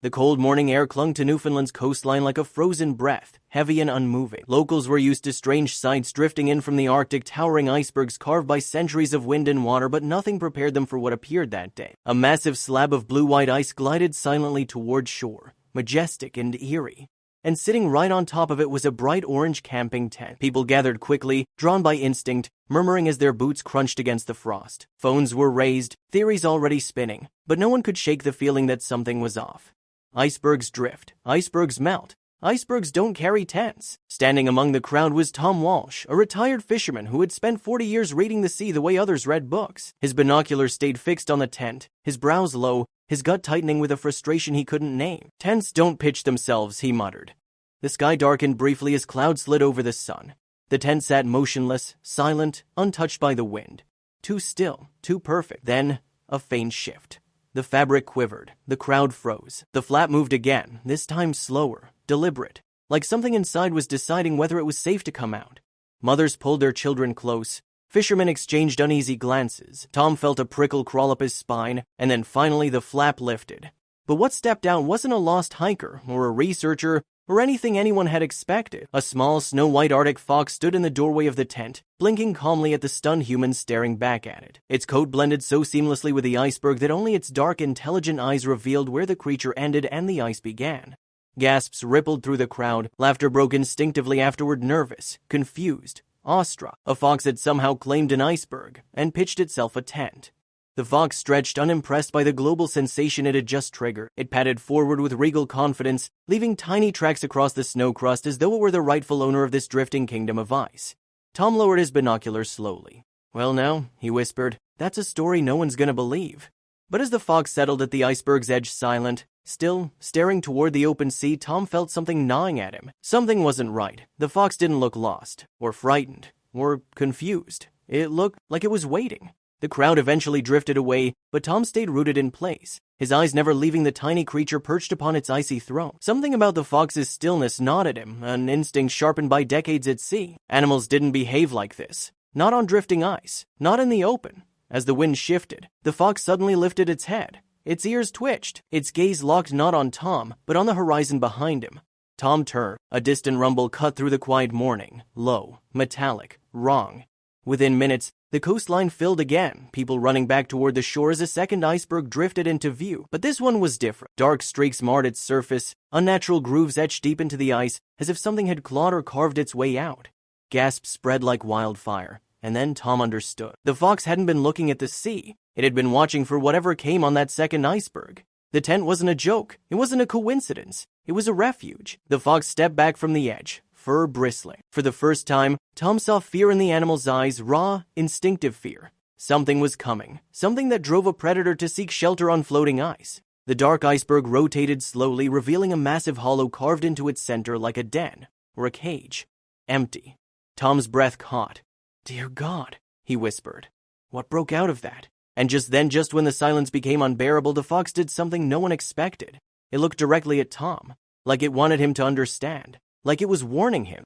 The cold morning air clung to Newfoundland's coastline like a frozen breath, heavy and unmoving. Locals were used to strange sights drifting in from the Arctic, towering icebergs carved by centuries of wind and water, but nothing prepared them for what appeared that day. A massive slab of blue-white ice glided silently toward shore, majestic and eerie. And sitting right on top of it was a bright orange camping tent. People gathered quickly, drawn by instinct, murmuring as their boots crunched against the frost. Phones were raised, theories already spinning, but no one could shake the feeling that something was off. Icebergs drift, icebergs melt, icebergs don't carry tents. Standing among the crowd was Tom Walsh, a retired fisherman who had spent 40 years reading the sea the way others read books. His binoculars stayed fixed on the tent, his brows low, his gut tightening with a frustration he couldn't name. "Tents don't pitch themselves," he muttered. The sky darkened briefly as clouds slid over the sun. The tent sat motionless, silent, untouched by the wind. Too still, too perfect. Then, a faint shift. The fabric quivered. The crowd froze. The flap moved again, this time slower, deliberate, like something inside was deciding whether it was safe to come out. Mothers pulled their children close. Fishermen exchanged uneasy glances. Tom felt a prickle crawl up his spine, and then finally the flap lifted. But what stepped out wasn't a lost hiker, or a researcher, or anything anyone had expected. A small, snow-white Arctic fox stood in the doorway of the tent, blinking calmly at the stunned humans staring back at it. Its coat blended so seamlessly with the iceberg that only its dark, intelligent eyes revealed where the creature ended and the ice began. Gasps rippled through the crowd. Laughter broke instinctively afterward, nervous, confused, awestruck. A fox had somehow claimed an iceberg and pitched itself a tent. The fox stretched, unimpressed by the global sensation it had just triggered. It padded forward with regal confidence, leaving tiny tracks across the snow crust as though it were the rightful owner of this drifting kingdom of ice. Tom lowered his binoculars slowly. "Well now," he whispered, "that's a story no one's gonna believe." But as the fox settled at the iceberg's edge, silent, still, staring toward the open sea, Tom felt something gnawing at him. Something wasn't right. The fox didn't look lost, or frightened, or confused. It looked like it was waiting. The crowd eventually drifted away, but Tom stayed rooted in place, his eyes never leaving the tiny creature perched upon its icy throne. Something about the fox's stillness gnawed at him, an instinct sharpened by decades at sea. Animals didn't behave like this. Not on drifting ice, not in the open. As the wind shifted, the fox suddenly lifted its head. Its ears twitched, its gaze locked not on Tom, but on the horizon behind him. Tom turned. A distant rumble cut through the quiet morning, low, metallic, wrong. Within minutes, the coastline filled again, people running back toward the shore as a second iceberg drifted into view. But this one was different. Dark streaks marred its surface, unnatural grooves etched deep into the ice, as if something had clawed or carved its way out. Gasps spread like wildfire, and then Tom understood. The fox hadn't been looking at the sea. It had been watching for whatever came on that second iceberg. The tent wasn't a joke. It wasn't a coincidence. It was a refuge. The fox stepped back from the edge, fur bristling. For the first time, Tom saw fear in the animal's eyes, raw, instinctive fear. Something was coming, something that drove a predator to seek shelter on floating ice. The dark iceberg rotated slowly, revealing a massive hollow carved into its center like a den, or a cage. Empty. Tom's breath caught. "Dear God," he whispered. What broke out of that? And just then, just when the silence became unbearable, the fox did something no one expected. It looked directly at Tom, like it wanted him to understand. Like it was warning him.